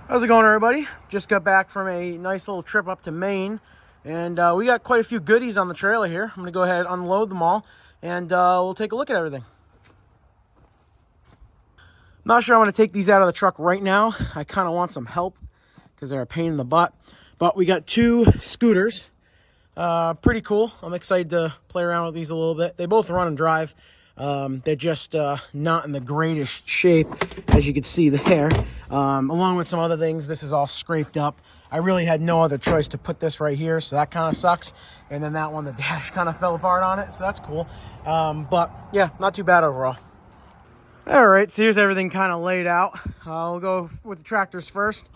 How's it going, everybody? Just got back from a nice little trip up to Maine, and we got quite a few goodies on the trailer here. I'm going to go ahead and unload them all, and we'll take a look at everything. Not sure I want to take these out of the truck right now. I kind of want some help because they're a pain in the butt. But we got two scooters. Pretty cool. I'm excited to play around with these a little bit. They both run and drive. They're just not in the greatest shape, as you can see there. Along with some other things, this is all scraped up. I really had no other choice to put this right here, so that kind of sucks. And then that one, the dash kind of fell apart on it, so that's cool. But yeah, not too bad overall. All right, so here's everything kind of laid out. We'll go with the tractors first.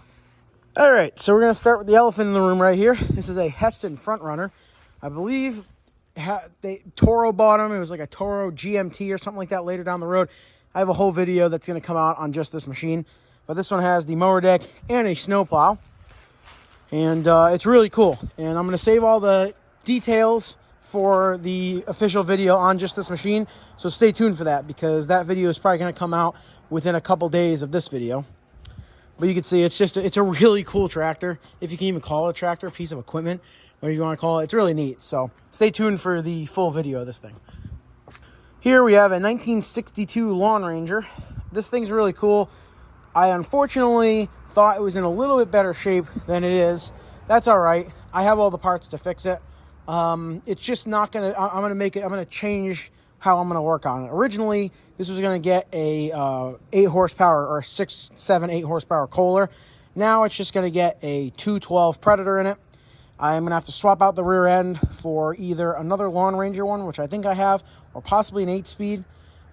All right, so we're going to start with the elephant in the room right here. This is a Heston Front Runner. I believe Toro bought them. It was like a Toro GMT or something like that later down the road. I have a whole video that's going to come out on just this machine. But this one has the mower deck and a snowplow. And it's really cool. And I'm going to save all the details for the official video on just this machine. So stay tuned for that, because that video is probably going to come out within a couple days of this video. But you can see it's a really cool tractor, if you can even call it a tractor, a piece of equipment, whatever you want to call it. It's really neat. So stay tuned for the full video of this thing. Here we have a 1962 Lawn Ranger. This thing's really cool. I unfortunately thought it was in a little bit better shape than it is. That's all right. I have all the parts to fix it. It's just not gonna. I'm gonna change how I'm gonna work on it. Originally, this was gonna get a 8 horsepower or a 6, 7, 8 horsepower Kohler. Now it's just gonna get a 212 Predator in it. I'm gonna have to swap out the rear end for either another Lawn Ranger one, which I think I have, or possibly an 8-speed.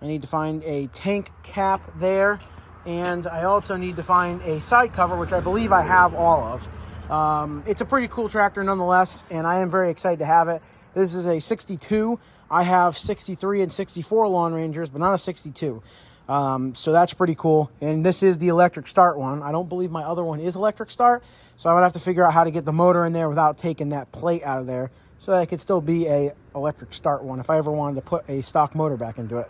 I need to find a tank cap there, and I also need to find a side cover, which I believe I have all of. It's a pretty cool tractor nonetheless, and I am very excited to have it. This is a 62. I have 63 and 64 Lawn Rangers, but not a 62. So that's pretty cool. And this is the electric start one. I don't believe my other one is electric start, so I'm gonna have to figure out how to get the motor in there without taking that plate out of there, so that it could still be a electric start one if I ever wanted to put a stock motor back into it.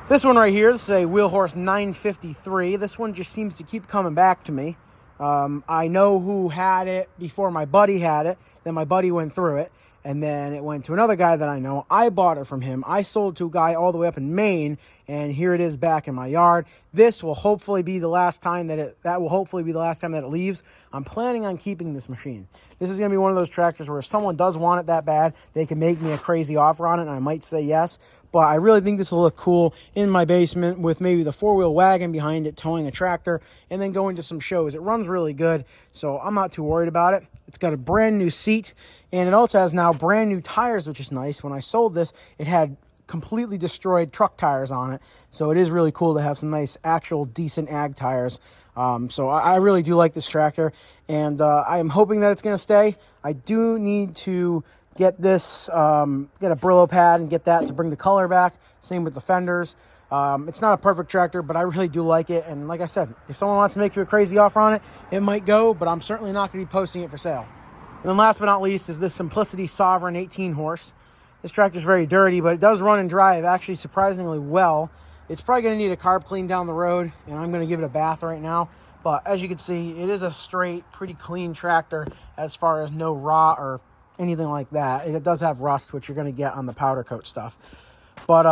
This one right here, this is a Wheelhorse 953. This one just seems to keep coming back to me. I know who had it before my buddy had it. Then my buddy went through it, and then it went to another guy that I know. I bought it from him. I sold to a guy all the way up in Maine, and here it is back in my yard. This will hopefully be the last time that it leaves. I'm planning on keeping this machine. This is going to be one of those tractors where if someone does want it that bad, they can make me a crazy offer on it, and I might say yes. But I really think this will look cool in my basement with maybe the 4-wheel wagon behind it towing a tractor, and then going to some shows. It runs really good, so I'm not too worried about it. It's got a brand new seat, and it also has now brand new tires, which is nice. When I sold this, it had completely destroyed truck tires on it, so it is really cool to have some nice, actual, decent ag tires. So I really do like this tractor, and I am hoping that it's going to stay. I do need to get this, get a Brillo pad and get that to bring the color back. Same with the fenders. It's not a perfect tractor, but I really do like it. And like I said, if someone wants to make you a crazy offer on it, it might go, but I'm certainly not going to be posting it for sale. And then last but not least is this Simplicity Sovereign 18 horse. This tractor is very dirty, but it does run and drive actually surprisingly well. It's probably going to need a carb clean down the road, and I'm going to give it a bath right now. But as you can see, it is a straight, pretty clean tractor as far as no rot or anything like that. It does have rust, which you're going to get on the powder coat stuff. But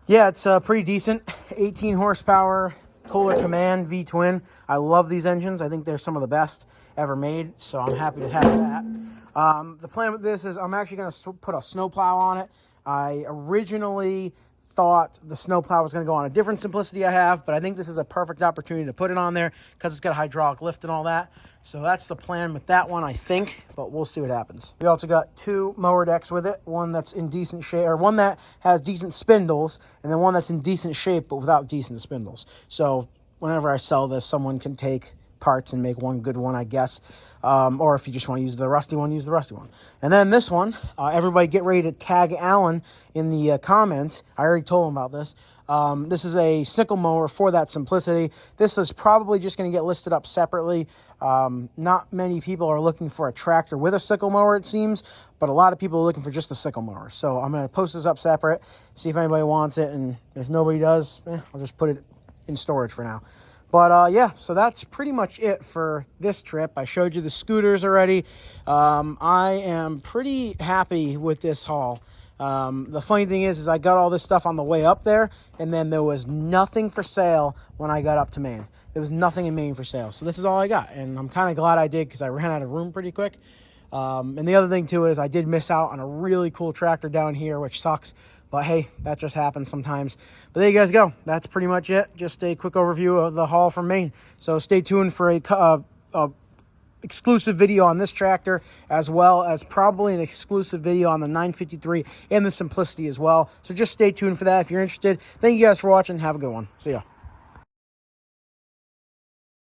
yeah, it's pretty decent. 18 horsepower Kohler Command V-twin. I love these engines. I think they're some of the best ever made, so I'm happy to have that. The plan with this is I'm actually going to put a snowplow on it. I originally thought the snowplow was going to go on a different Simplicity I have, but I think this is a perfect opportunity to put it on there because it's got a hydraulic lift and all that. So that's the plan with that one, I think, but we'll see what happens. We also got 2 mower decks with it, one that's in decent shape, or one that has decent spindles, and then one that's in decent shape but without decent spindles. So whenever I sell this, someone can take parts and make one good one, I guess. Or if you just want to use the rusty one, use the rusty one. And then this one, everybody get ready to tag Alan in the comments. I already told him about this. This is a sickle mower for that Simplicity. This is probably just going to get listed up separately. Not many people are looking for a tractor with a sickle mower, it seems, but a lot of people are looking for just the sickle mower. So I'm going to post this up separate, see if anybody wants it, and if nobody does, I'll just put it in storage for now. Yeah, so that's pretty much it for this trip. I showed you the scooters already. I am pretty happy with this haul. The funny thing is I got all this stuff on the way up there, and then there was nothing for sale when I got up to Maine. There was nothing in Maine for sale. So this is all I got, and I'm kind of glad I did because I ran out of room pretty quick. And the other thing, too, is I did miss out on a really cool tractor down here, which sucks. But, hey, that just happens sometimes. But there you guys go. That's pretty much it. Just a quick overview of the haul from Maine. So stay tuned for a exclusive video on this tractor, as well as probably an exclusive video on the 953 and the Simplicity as well. So just stay tuned for that if you're interested. Thank you guys for watching. Have a good one. See ya.